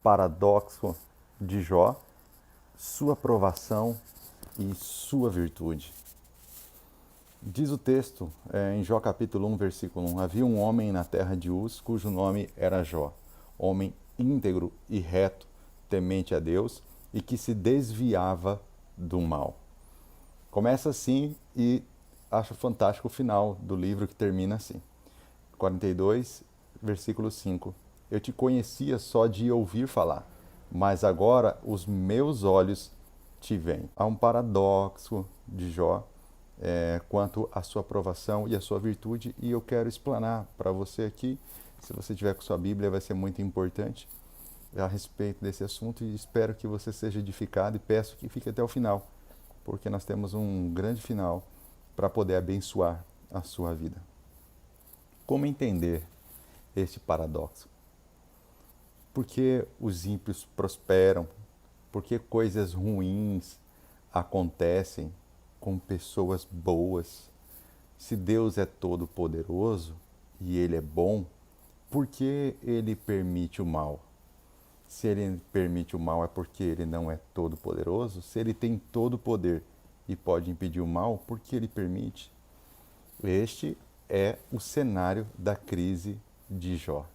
paradoxo de Jó, sua provação e sua virtude. Diz o texto, em Jó capítulo 1, versículo 1, havia um homem na terra de Uz, cujo nome era Jó, homem íntegro e reto, temente a Deus, e que se desviava do mal. Começa assim e acho fantástico o final do livro, que termina assim. 42, versículo 5. Eu te conhecia só de ouvir falar, mas agora os meus olhos te veem. Há um paradoxo de Jó quanto à sua aprovação e à sua virtude, e eu quero explanar para você aqui. Se você tiver com sua Bíblia, vai ser muito importante a respeito desse assunto, e espero que você seja edificado, e peço que fique até o final, porque nós temos um grande final para poder abençoar a sua vida. Como entender este paradoxo? Por que os ímpios prosperam? Por que coisas ruins acontecem com pessoas boas? Se Deus é todo-poderoso e Ele é bom, por que Ele permite o mal? Se Ele permite o mal, é porque Ele não é todo-poderoso? Se Ele tem todo o poder e pode impedir o mal, por que Ele permite? Este é o cenário da crise de Jó.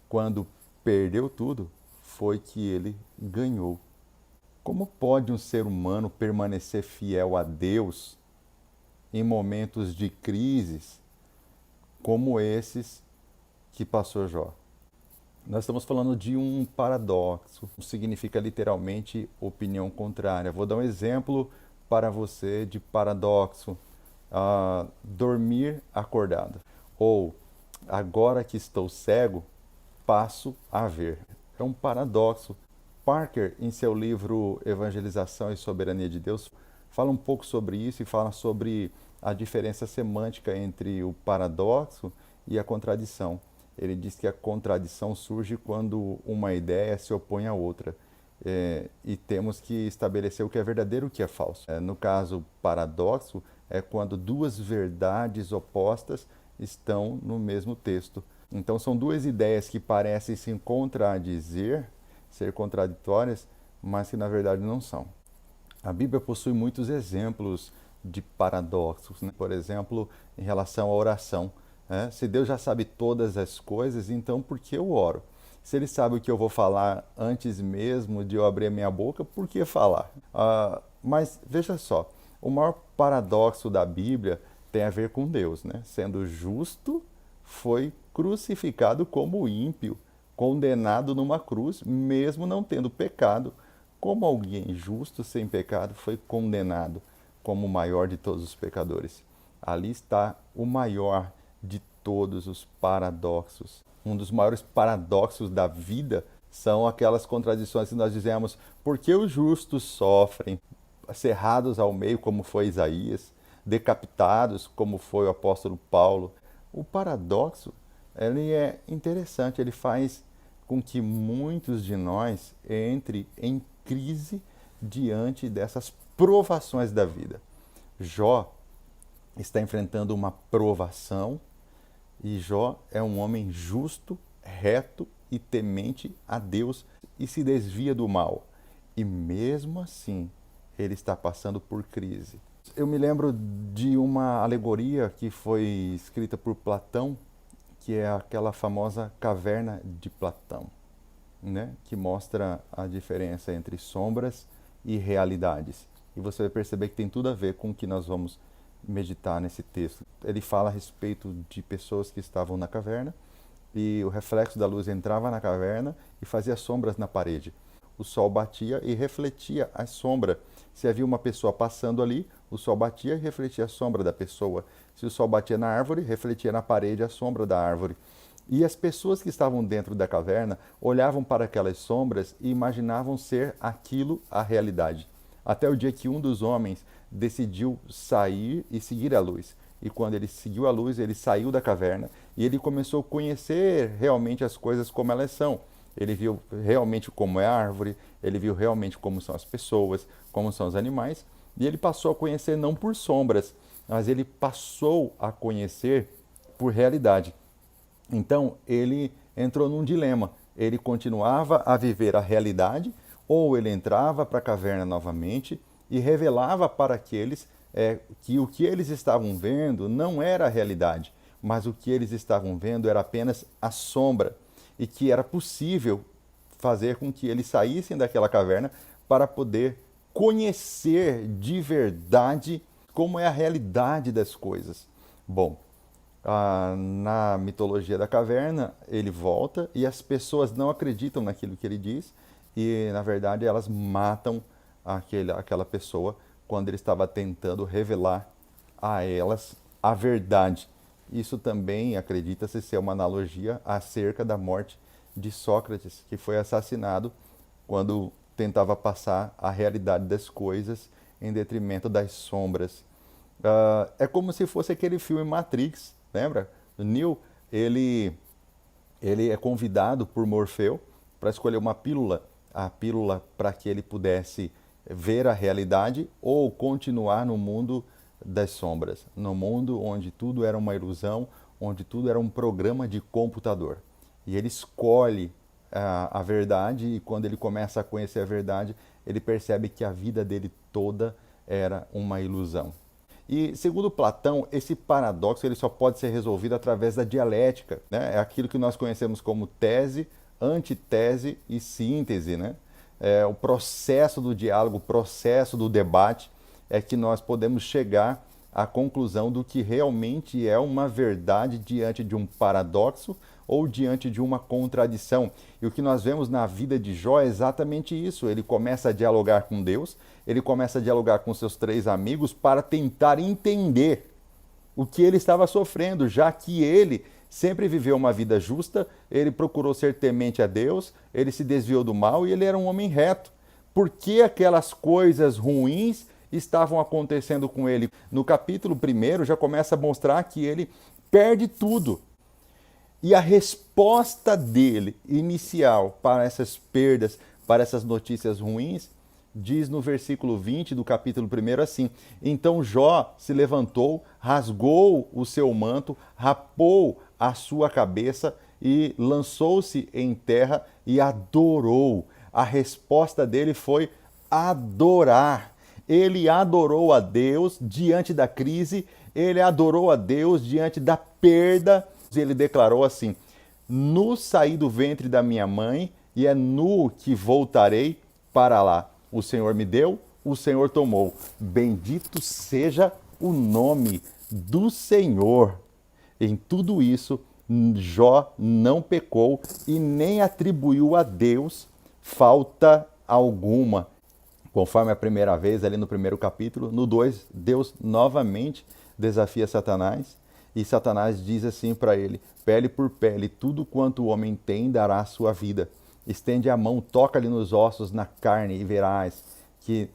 Quando perdeu tudo, foi que ele ganhou. Como pode um ser humano permanecer fiel a Deus em momentos de crises como esses que passou Jó? Nós estamos falando de um paradoxo, significa literalmente opinião contrária. Vou dar um exemplo para você de paradoxo. Dormir acordado. Ou, agora que estou cego, passo a ver. É um paradoxo. Parker, em seu livro Evangelização e Soberania de Deus, fala um pouco sobre isso e fala sobre a diferença semântica entre o paradoxo e a contradição. Ele diz que a contradição surge quando uma ideia se opõe à outra. E temos que estabelecer o que é verdadeiro e o que é falso. No caso, paradoxo é quando duas verdades opostas estão no mesmo texto. Então são duas ideias que parecem se contradizer, ser contraditórias, mas que na verdade não são. A Bíblia possui muitos exemplos de paradoxos, né? Por exemplo, em relação à oração. Se Deus já sabe todas as coisas, então por que eu oro? Se Ele sabe o que eu vou falar antes mesmo de eu abrir a minha boca, por que falar? Mas veja só, o maior paradoxo da Bíblia tem a ver com Deus, né? Sendo justo, foi crucificado como ímpio, condenado numa cruz, mesmo não tendo pecado, como alguém justo sem pecado foi condenado como o maior de todos os pecadores. Ali está o maior de todos os paradoxos. Um dos maiores paradoxos da vida são aquelas contradições que nós dizemos: por que os justos sofrem, cerrados ao meio, como foi Isaías, decapitados, como foi o apóstolo Paulo? O paradoxo, ele é interessante, ele faz com que muitos de nós entrem em crise diante dessas provações da vida. Jó está enfrentando uma provação, e Jó é um homem justo, reto e temente a Deus e se desvia do mal. E mesmo assim, ele está passando por crise. Eu me lembro de uma alegoria que foi escrita por Platão, que é aquela famosa caverna de Platão, né? Que mostra a diferença entre sombras e realidades. E você vai perceber que tem tudo a ver com o que nós vamos meditar nesse texto. Ele fala a respeito de pessoas que estavam na caverna, e o reflexo da luz entrava na caverna e fazia sombras na parede. O sol batia e refletia a sombra. Se havia uma pessoa passando ali, o sol batia e refletia a sombra da pessoa. Se o sol batia na árvore, refletia na parede a sombra da árvore. E as pessoas que estavam dentro da caverna olhavam para aquelas sombras e imaginavam ser aquilo a realidade. Até o dia que um dos homens decidiu sair e seguir a luz. E quando ele seguiu a luz, ele saiu da caverna e ele começou a conhecer realmente as coisas como elas são. Ele viu realmente como é a árvore, ele viu realmente como são as pessoas, como são os animais, e ele passou a conhecer não por sombras, mas ele passou a conhecer por realidade. Então ele entrou num dilema. ele continuava a viver a realidade, ou ele entrava para a caverna novamente e revelava para aqueles que o que eles estavam vendo não era a realidade, mas o que eles estavam vendo era apenas a sombra, e que era possível fazer com que eles saíssem daquela caverna para poder conhecer de verdade como é a realidade das coisas. Bom, na mitologia da caverna, ele volta e as pessoas não acreditam naquilo que ele diz e, na verdade, elas matam aquela pessoa quando ele estava tentando revelar a elas a verdade. Isso também acredita-se ser uma analogia acerca da morte de Sócrates, que foi assassinado quando tentava passar a realidade das coisas em detrimento das sombras. É como se fosse aquele filme Matrix, lembra? O Neo, ele é convidado por Morfeu para escolher uma pílula, a pílula para que ele pudesse ver a realidade ou continuar no mundo das sombras, no mundo onde tudo era uma ilusão, onde tudo era um programa de computador. E ele escolhe a verdade, e quando ele começa a conhecer a verdade, ele percebe que a vida dele toda era uma ilusão. E, segundo Platão, esse paradoxo ele só pode ser resolvido através da dialética, né? É aquilo que nós conhecemos como tese, antitese e síntese, né? É o processo do diálogo, o processo do debate, é que nós podemos chegar à conclusão do que realmente é uma verdade diante de um paradoxo ou diante de uma contradição. E o que nós vemos na vida de Jó é exatamente isso. Ele começa a dialogar com Deus, ele começa a dialogar com seus 3 amigos para tentar entender o que ele estava sofrendo, já que ele sempre viveu uma vida justa, ele procurou ser temente a Deus, ele se desviou do mal e ele era um homem reto. Por que aquelas coisas ruins estavam acontecendo com ele? No capítulo 1 já começa a mostrar que ele perde tudo. E a resposta dele, inicial, para essas perdas, para essas notícias ruins, diz no versículo 20 do capítulo 1 assim: Então Jó se levantou, rasgou o seu manto, rapou a sua cabeça e lançou-se em terra e adorou. A resposta dele foi adorar. Ele adorou a Deus diante da crise, ele adorou a Deus diante da perda. Ele declarou assim: Nu saí do ventre da minha mãe e é nu que voltarei para lá. O Senhor me deu, o Senhor tomou. Bendito seja o nome do Senhor. Em tudo isso, Jó não pecou e nem atribuiu a Deus falta alguma. Conforme a primeira vez, ali no 1º capítulo, no 2, Deus novamente desafia Satanás. E Satanás diz assim para ele: pele por pele, tudo quanto o homem tem dará a sua vida. Estende a mão, toca-lhe nos ossos, na carne, e verás que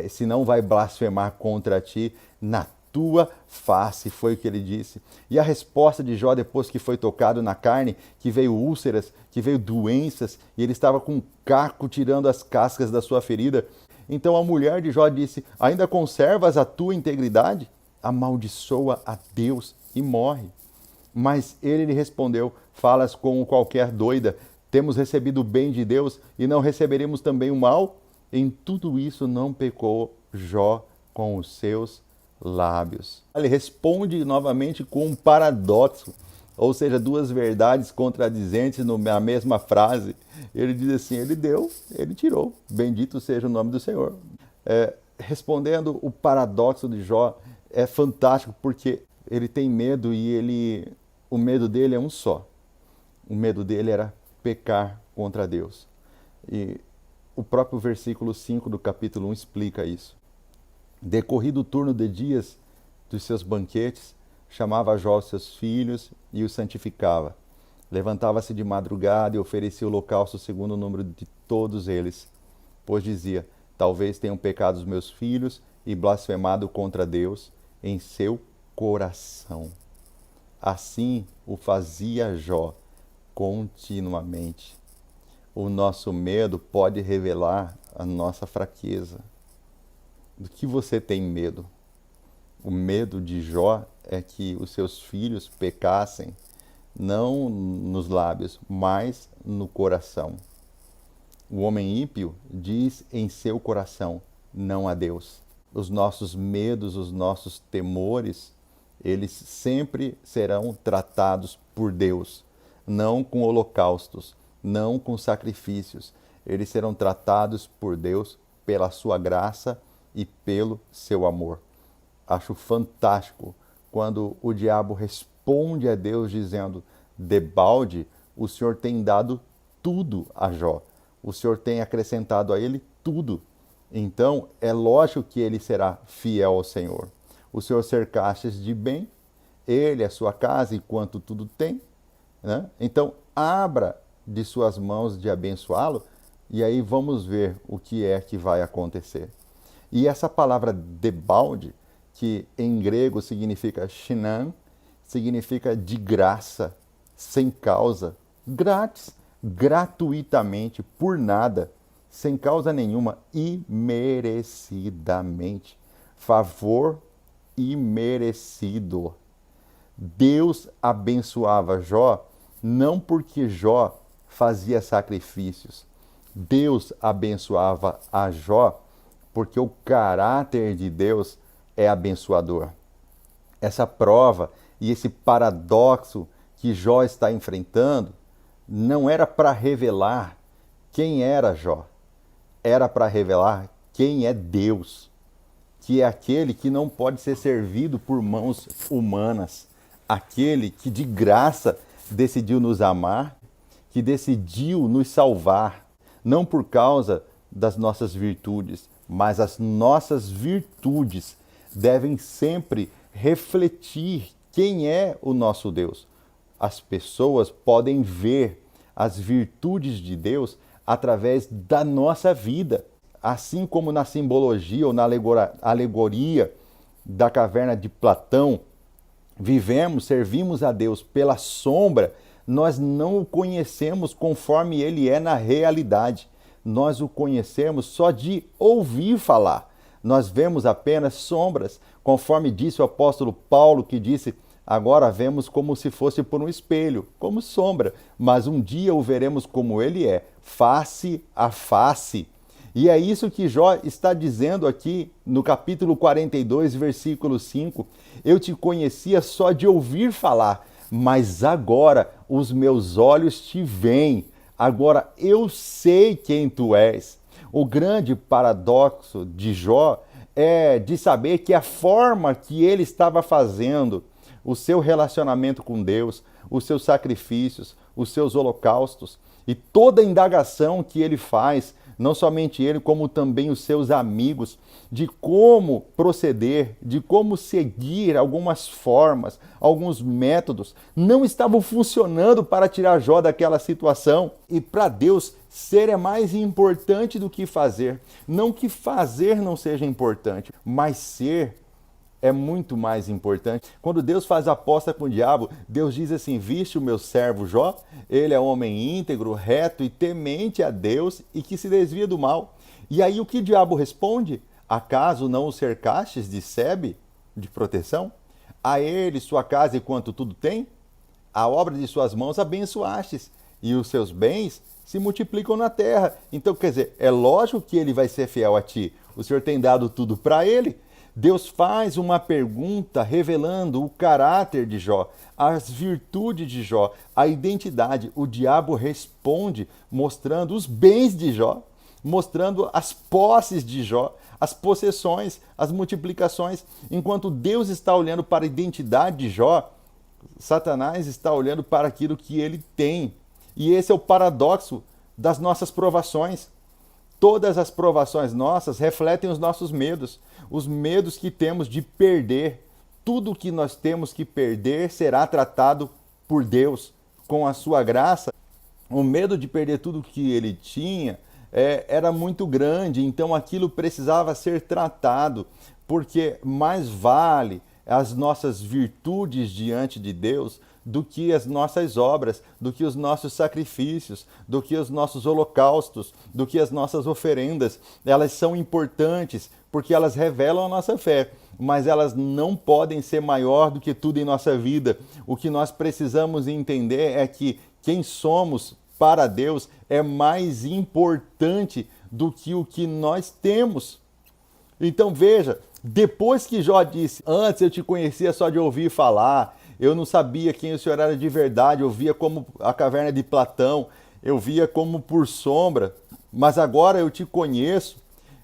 se não vai blasfemar contra ti na tua face, foi o que ele disse. E a resposta de Jó, depois que foi tocado na carne, que veio úlceras, que veio doenças, e ele estava com um caco tirando as cascas da sua ferida. Então a mulher de Jó disse: ainda conservas a tua integridade? Amaldiçoa a Deus e morre. Mas ele lhe respondeu: falas como qualquer doida, temos recebido o bem de Deus e não receberemos também o mal? Em tudo isso não pecou Jó com os seus lábios. Ele responde novamente com um paradoxo, ou seja, 2 verdades contradizentes na mesma frase. Ele diz assim: ele deu, ele tirou, bendito seja o nome do Senhor. Respondendo o paradoxo de Jó, é fantástico porque ele tem medo e o medo dele é um só. O medo dele era pecar contra Deus. E o próprio versículo 5 do capítulo 1 explica isso. Decorrido o turno de dias dos seus banquetes, chamava Jó os seus filhos e os santificava. Levantava-se de madrugada e oferecia o holocausto segundo o número de todos eles. Pois dizia: talvez tenham pecado os meus filhos e blasfemado contra Deus em seu coração. Assim o fazia Jó continuamente. O nosso medo pode revelar a nossa fraqueza. Do que você tem medo? O medo de Jó é que os seus filhos pecassem não nos lábios, mas no coração. O homem ímpio diz em seu coração, não a Deus. Os nossos medos, os nossos temores, eles sempre serão tratados por Deus, não com holocaustos, não com sacrifícios. Eles serão tratados por Deus pela sua graça e pelo seu amor. Acho fantástico quando o diabo responde a Deus dizendo, debalde, o Senhor tem dado tudo a Jó. O Senhor tem acrescentado a ele tudo. Então, é lógico que ele será fiel ao Senhor. O Senhor cercastes de bem, ele, a sua casa, enquanto tudo tem. Né? Então, abra de suas mãos de abençoá-lo, e aí vamos ver o que é que vai acontecer. E essa palavra debalde, que em grego significa shinan, significa de graça, sem causa, grátis, gratuitamente, por nada, sem causa nenhuma, imerecidamente. Favor imerecido. Deus abençoava Jó não porque Jó fazia sacrifícios. Deus abençoava a Jó porque o caráter de Deus é abençoador. Essa prova e esse paradoxo que Jó está enfrentando não era para revelar quem era Jó, era para revelar quem é Deus, que é aquele que não pode ser servido por mãos humanas, aquele que de graça decidiu nos amar, que decidiu nos salvar, não por causa das nossas virtudes, mas as nossas virtudes devem sempre refletir quem é o nosso Deus. As pessoas podem ver as virtudes de Deus através da nossa vida. Assim como na simbologia ou na alegoria da caverna de Platão, vivemos, servimos a Deus pela sombra, nós não o conhecemos conforme ele é na realidade. Nós o conhecemos só de ouvir falar. Nós vemos apenas sombras, conforme disse o apóstolo Paulo, que disse, agora vemos como se fosse por um espelho, como sombra, mas um dia o veremos como ele é, face a face. E é isso que Jó está dizendo aqui no capítulo 42, versículo 5. Eu te conhecia só de ouvir falar, mas agora os meus olhos te veem. Agora eu sei quem tu és. O grande paradoxo de Jó é de saber que a forma que ele estava fazendo o seu relacionamento com Deus, os seus sacrifícios, os seus holocaustos e toda a indagação que ele faz, não somente ele, como também os seus amigos, de como proceder, de como seguir algumas formas, alguns métodos, não estavam funcionando para tirar Jó daquela situação. E para Deus, ser é mais importante do que fazer. Não que fazer não seja importante, mas ser é muito mais importante. Quando Deus faz aposta com o diabo, Deus diz assim, viste o meu servo Jó? Ele é homem íntegro, reto e temente a Deus e que se desvia do mal. E aí o que o diabo responde? Acaso não o cercastes de sebe, de proteção? A ele, sua casa e quanto tudo tem? A obra de suas mãos abençoastes, e os seus bens se multiplicam na terra. Então, quer dizer, é lógico que ele vai ser fiel a ti. O Senhor tem dado tudo para ele. Deus faz uma pergunta revelando o caráter de Jó, as virtudes de Jó, a identidade. O diabo responde mostrando os bens de Jó, mostrando as posses de Jó, as possessões, as multiplicações. Enquanto Deus está olhando para a identidade de Jó, Satanás está olhando para aquilo que ele tem. E esse é o paradoxo das nossas provações. Todas as provações nossas refletem os nossos medos, os medos que temos de perder. Tudo que nós temos que perder será tratado por Deus com a sua graça. O medo de perder tudo que ele tinha era muito grande, então aquilo precisava ser tratado, porque mais vale as nossas virtudes diante de Deus do que as nossas obras, do que os nossos sacrifícios, do que os nossos holocaustos, do que as nossas oferendas. Elas são importantes porque elas revelam a nossa fé, mas elas não podem ser maior do que tudo em nossa vida. O que nós precisamos entender é que quem somos para Deus é mais importante do que o que nós temos. Então veja, depois que Jó disse, antes eu te conhecia só de ouvir falar, eu não sabia quem o Senhor era de verdade, eu via como a caverna de Platão, eu via como por sombra, mas agora eu te conheço.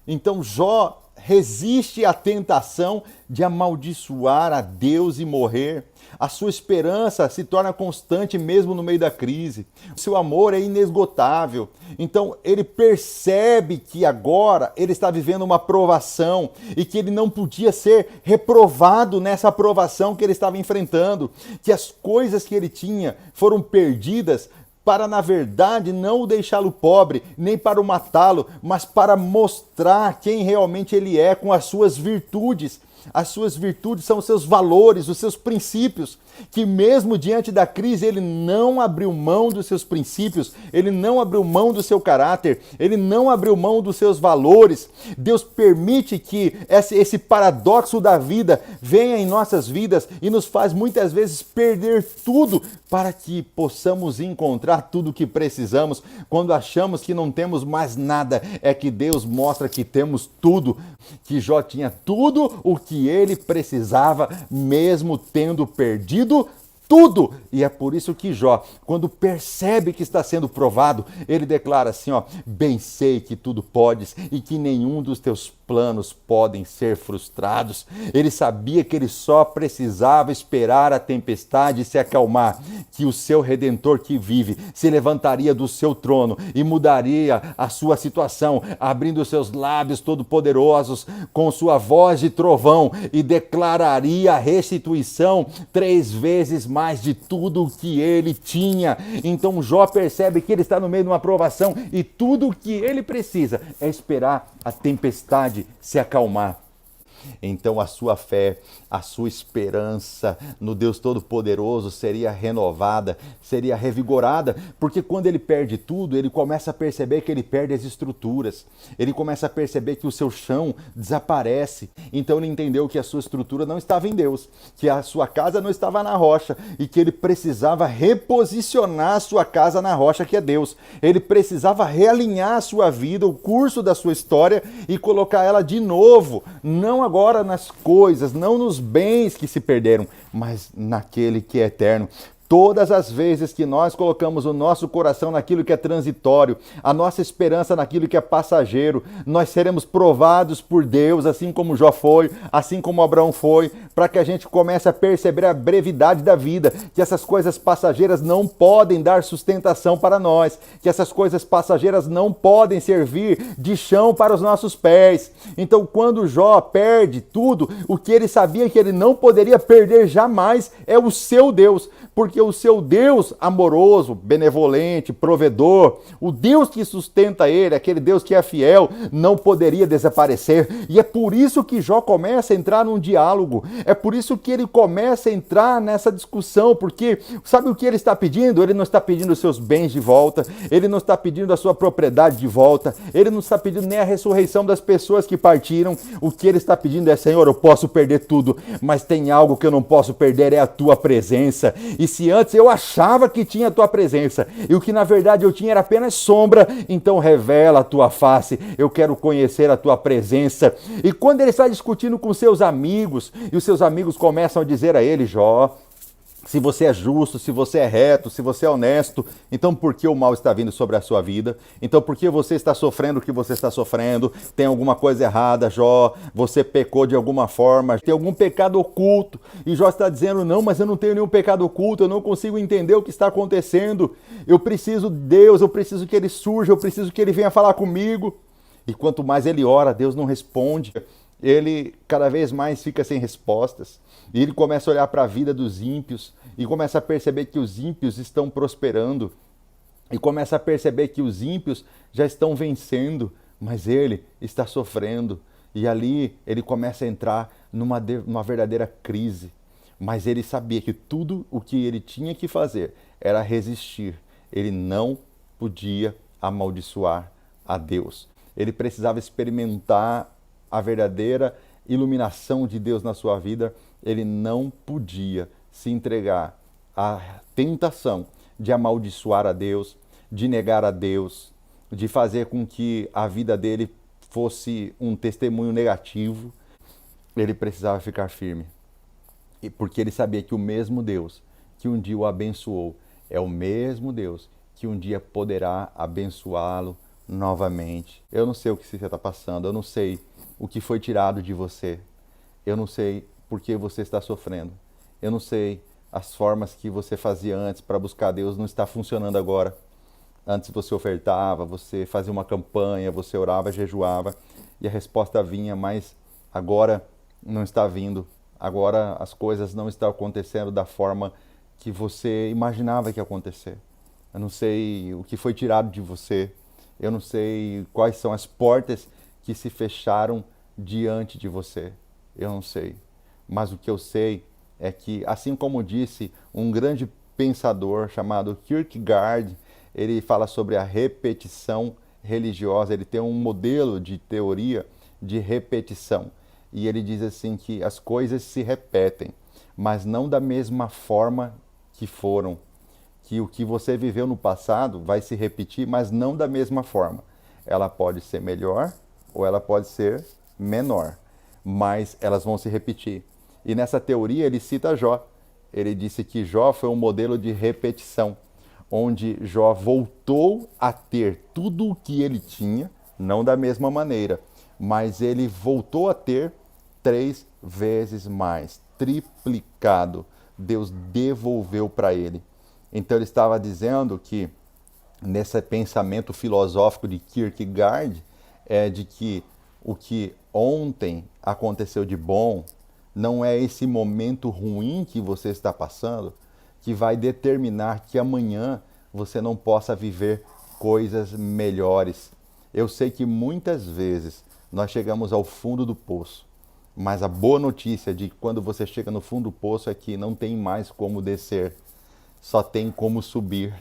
Então Jó resiste à tentação de amaldiçoar a Deus e morrer. A sua esperança se torna constante mesmo no meio da crise. O seu amor é inesgotável. Então ele percebe que agora ele está vivendo uma provação e que ele não podia ser reprovado nessa provação que ele estava enfrentando, que as coisas que ele tinha foram perdidas para, na verdade, não o deixá-lo pobre, nem para o matá-lo, mas para mostrar quem realmente ele é com as suas virtudes. As suas virtudes são os seus valores, os seus princípios, que mesmo diante da crise ele não abriu mão dos seus princípios, ele não abriu mão do seu caráter, ele não abriu mão dos seus valores. Deus permite que esse paradoxo da vida venha em nossas vidas e nos faz muitas vezes perder tudo para que possamos encontrar tudo o que precisamos. Quando achamos que não temos mais nada, é que Deus mostra que temos tudo, que Jó tinha tudo o que ele precisava, mesmo tendo perdido tudo. E é por isso que Jó, quando percebe que está sendo provado, ele declara assim, bem sei que tudo podes e que nenhum dos teus planos podem ser frustrados. Ele sabia que ele só precisava esperar a tempestade se acalmar, que o seu Redentor que vive se levantaria do seu trono e mudaria a sua situação, abrindo seus lábios todo-poderosos com sua voz de trovão e declararia a restituição 3 vezes mais de tudo o que ele tinha. Então Jó percebe que ele está no meio de uma provação e tudo o que ele precisa é esperar a tempestade se acalmar. Então a sua fé, a sua esperança no Deus Todo-Poderoso seria renovada, seria revigorada, porque quando ele perde tudo, ele começa a perceber que ele perde as estruturas, ele começa a perceber que o seu chão desaparece. Então ele entendeu que a sua estrutura não estava em Deus, que a sua casa não estava na rocha e que ele precisava reposicionar a sua casa na rocha que é Deus. Ele precisava realinhar a sua vida, o curso da sua história e colocar ela de novo, não agora nas coisas, não nos bens que se perderam, mas naquele que é eterno. Todas as vezes que nós colocamos o nosso coração naquilo que é transitório, a nossa esperança naquilo que é passageiro, nós seremos provados por Deus, assim como Jó foi, assim como Abraão foi, para que a gente comece a perceber a brevidade da vida, que essas coisas passageiras não podem dar sustentação para nós, que essas coisas passageiras não podem servir de chão para os nossos pés. Então, quando Jó perde tudo, o que ele sabia que ele não poderia perder jamais é o seu Deus, porque o seu Deus amoroso, benevolente, provedor, o Deus que sustenta ele, aquele Deus que é fiel, não poderia desaparecer. E é por isso que Jó começa a entrar num diálogo, é por isso que ele começa a entrar nessa discussão, porque sabe o que ele está pedindo? Ele não está pedindo os seus bens de volta, ele não está pedindo a sua propriedade de volta, ele não está pedindo nem a ressurreição das pessoas que partiram. O que ele está pedindo é, Senhor, eu posso perder tudo, mas tem algo que eu não posso perder, é a tua presença. E se antes eu achava que tinha a tua presença e o que na verdade eu tinha era apenas sombra, então revela a tua face, eu quero conhecer a tua presença. E quando ele está discutindo com seus amigos, e os seus amigos começam a dizer a ele, Jó, se você é justo, se você é reto, se você é honesto, então por que o mal está vindo sobre a sua vida? Então por que você está sofrendo o que você está sofrendo? Tem alguma coisa errada, Jó? Você pecou de alguma forma? Tem algum pecado oculto? E Jó está dizendo, não, mas eu não tenho nenhum pecado oculto, eu não consigo entender o que está acontecendo. Eu preciso de Deus, eu preciso que Ele surja, eu preciso que Ele venha falar comigo. E quanto mais ele ora, Deus não responde. Ele cada vez mais fica sem respostas. E ele começa a olhar para a vida dos ímpios e começa a perceber que os ímpios estão prosperando. E começa a perceber que os ímpios já estão vencendo, mas ele está sofrendo. E ali ele começa a entrar numa verdadeira crise. Mas ele sabia que tudo o que ele tinha que fazer era resistir. Ele não podia amaldiçoar a Deus. Ele precisava experimentar a verdadeira iluminação de Deus na sua vida. Ele não podia se entregar à tentação de amaldiçoar a Deus, de negar a Deus, de fazer com que a vida dele fosse um testemunho negativo. Ele precisava ficar firme, porque ele sabia que o mesmo Deus que um dia o abençoou é o mesmo Deus que um dia poderá abençoá-lo novamente. Eu não sei o que você está passando, eu não sei o que foi tirado de você, eu não sei por que você está sofrendo, eu não sei as formas que você fazia antes para buscar Deus não está funcionando agora. Antes você ofertava, você fazia uma campanha, você orava, jejuava e a resposta vinha, mas agora não está vindo. Agora as coisas não estão acontecendo da forma que você imaginava que ia acontecer. Eu não sei o que foi tirado de você. Eu não sei quais são as portas que se fecharam diante de você. Eu não sei. Mas o que eu sei é que, assim como disse um grande pensador chamado Kierkegaard, ele fala sobre a repetição religiosa, ele tem um modelo de teoria de repetição. E ele diz assim que as coisas se repetem, mas não da mesma forma que foram. Que o que você viveu no passado vai se repetir, mas não da mesma forma. Ela pode ser melhor ou ela pode ser menor, mas elas vão se repetir. E nessa teoria ele cita Jó. Ele disse que Jó foi um modelo de repetição, onde Jó voltou a ter tudo o que ele tinha, não da mesma maneira, mas ele voltou a ter 3 vezes mais, triplicado. Deus devolveu para ele. Então ele estava dizendo que, nesse pensamento filosófico de Kierkegaard, é de que o que ontem aconteceu de bom não é esse momento ruim que você está passando que vai determinar que amanhã você não possa viver coisas melhores. Eu sei que muitas vezes nós chegamos ao fundo do poço, mas a boa notícia de quando você chega no fundo do poço é que não tem mais como descer, só tem como subir.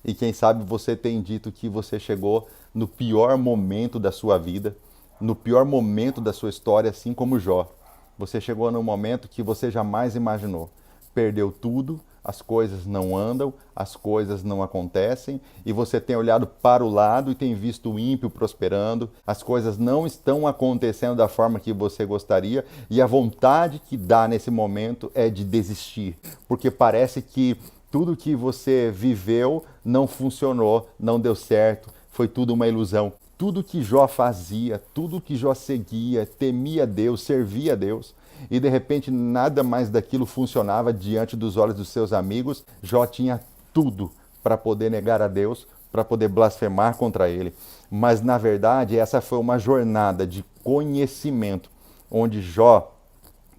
E quem sabe você tem dito que você chegou no pior momento da sua vida, no pior momento da sua história, assim como Jó. Você chegou num momento que você jamais imaginou. Perdeu tudo, as coisas não andam, as coisas não acontecem, e você tem olhado para o lado e tem visto o ímpio prosperando, as coisas não estão acontecendo da forma que você gostaria, e a vontade que dá nesse momento é de desistir, porque parece que tudo que você viveu não funcionou, não deu certo, foi tudo uma ilusão. Tudo que Jó fazia, tudo que Jó seguia, temia Deus, servia a Deus, e de repente nada mais daquilo funcionava diante dos olhos dos seus amigos. Jó tinha tudo para poder negar a Deus, para poder blasfemar contra ele. Mas na verdade essa foi uma jornada de conhecimento, onde Jó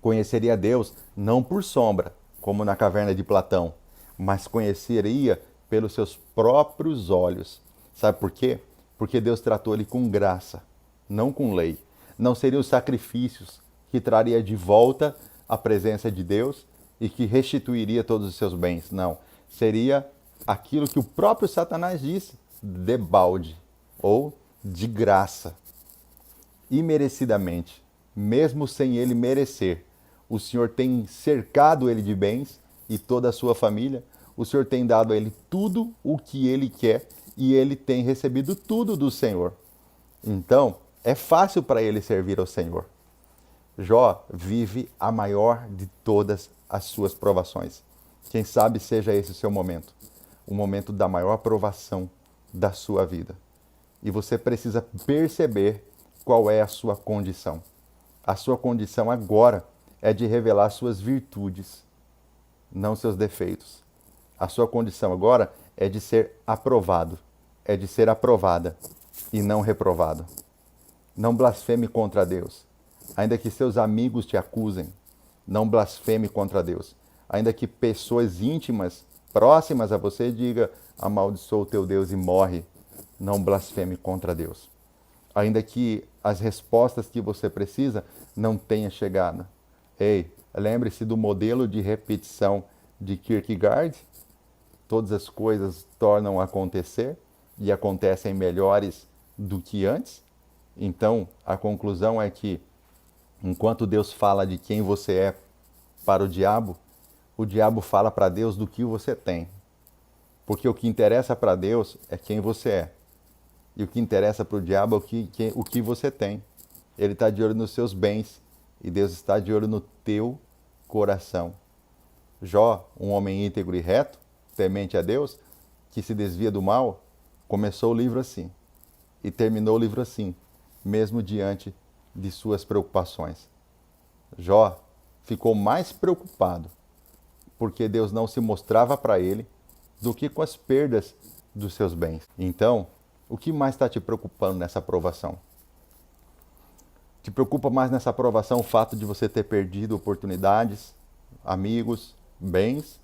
conheceria Deus não por sombra, como na caverna de Platão, mas conheceria pelos seus próprios olhos. Sabe por quê? Porque Deus tratou ele com graça, não com lei. Não seriam os sacrifícios que traria de volta a presença de Deus e que restituiria todos os seus bens. Não. Seria aquilo que o próprio Satanás disse, debalde, ou de graça, imerecidamente, mesmo sem ele merecer. O Senhor tem cercado ele de bens e toda a sua família. O Senhor tem dado a ele tudo o que ele quer e ele tem recebido tudo do Senhor. Então, é fácil para ele servir ao Senhor. Jó vive a maior de todas as suas provações. Quem sabe seja esse o seu momento, o momento da maior provação da sua vida. E você precisa perceber qual é a sua condição. A sua condição agora é de revelar suas virtudes, não seus defeitos. A sua condição agora é de ser aprovado, é de ser aprovada e não reprovado. Não blasfeme contra Deus. Ainda que seus amigos te acusem, não blasfeme contra Deus. Ainda que pessoas íntimas, próximas a você, diga, amaldiçoa o teu Deus e morre, não blasfeme contra Deus. Ainda que as respostas que você precisa não tenham chegado. Ei, Lembre-se do modelo de repetição de Kierkegaard. Todas as coisas tornam a acontecer e acontecem melhores do que antes. Então, a conclusão é que, enquanto Deus fala de quem você é para o diabo fala para Deus do que você tem. Porque o que interessa para Deus é quem você é. E o que interessa para o diabo é o que você tem. Ele está de olho nos seus bens. E Deus está de olho no teu coração. Jó, um homem íntegro e reto, temente a Deus, que se desvia do mal, começou o livro assim. E terminou o livro assim, mesmo diante de suas preocupações. Jó ficou mais preocupado porque Deus não se mostrava para ele do que com as perdas dos seus bens. Então, o que mais está te preocupando nessa provação? Te preocupa mais nessa provação o fato de você ter perdido oportunidades, amigos, bens?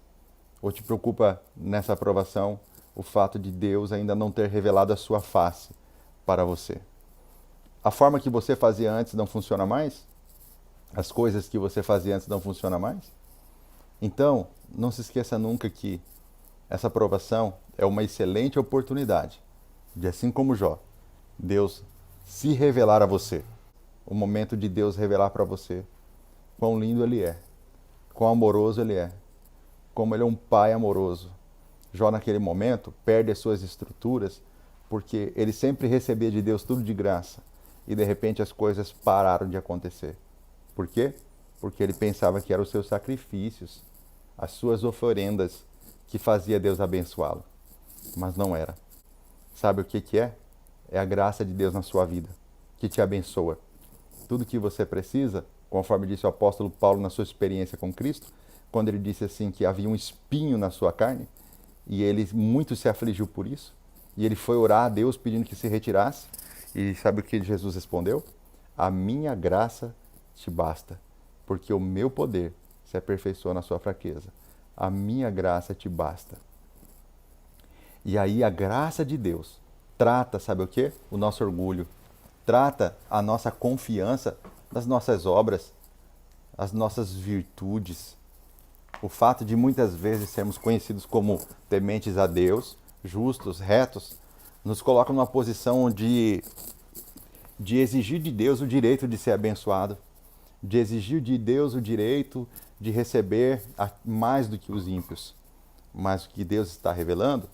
Ou te preocupa nessa provação o fato de Deus ainda não ter revelado a sua face para você? A forma que você fazia antes não funciona mais? As coisas que você fazia antes não funcionam mais? Então, não se esqueça nunca que essa provação é uma excelente oportunidade de, assim como Jó, Deus se revelar a você. O momento de Deus revelar para você quão lindo Ele é, quão amoroso Ele é, como Ele é um Pai amoroso. Jó, naquele momento, perde as suas estruturas porque ele sempre recebia de Deus tudo de graça e, de repente, as coisas pararam de acontecer. Por quê? Porque ele pensava que eram os seus sacrifícios, as suas oferendas que fazia Deus abençoá-lo. Mas não era. Sabe o que é? É a graça de Deus na sua vida, que te abençoa. Tudo que você precisa, conforme disse o apóstolo Paulo na sua experiência com Cristo, quando ele disse assim que havia um espinho na sua carne, e ele muito se afligiu por isso, e ele foi orar a Deus pedindo que se retirasse, e sabe o que Jesus respondeu? A minha graça te basta, porque o meu poder se aperfeiçoa na sua fraqueza. A minha graça te basta. E aí a graça de Deus trata, sabe o quê? O nosso orgulho. Trata a nossa confiança nas nossas obras, as nossas virtudes. O fato de muitas vezes sermos conhecidos como tementes a Deus, justos, retos, nos coloca numa posição de exigir de Deus o direito de ser abençoado, de exigir de Deus o direito de receber mais do que os ímpios. Mas o que Deus está revelando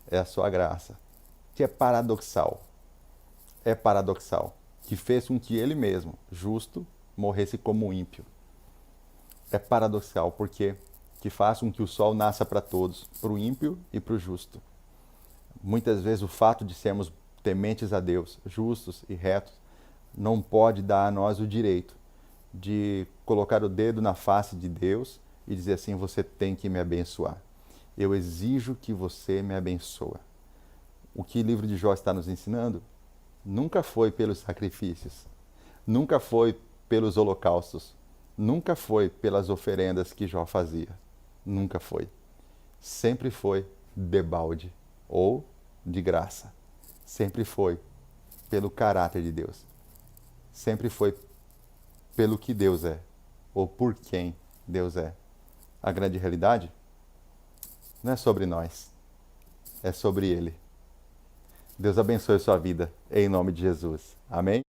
é a sua graça, que é paradoxal. É paradoxal, que fez com que ele mesmo, justo, morresse como ímpio. É paradoxal porque que faz com que o sol nasça para todos, para o ímpio e para o justo. Muitas vezes o fato de sermos tementes a Deus, justos e retos, não pode dar a nós o direito de colocar o dedo na face de Deus e dizer assim, você tem que me abençoar. Eu exijo que você me abençoe. O que o livro de Jó está nos ensinando nunca foi pelos sacrifícios, nunca foi pelos holocaustos, nunca foi pelas oferendas que Jó fazia. Nunca foi. Sempre foi debalde ou de graça. Sempre foi pelo caráter de Deus. Sempre foi pelo que Deus é ou por quem Deus é. A grande realidade não é sobre nós, é sobre Ele. Deus abençoe a sua vida, em nome de Jesus. Amém?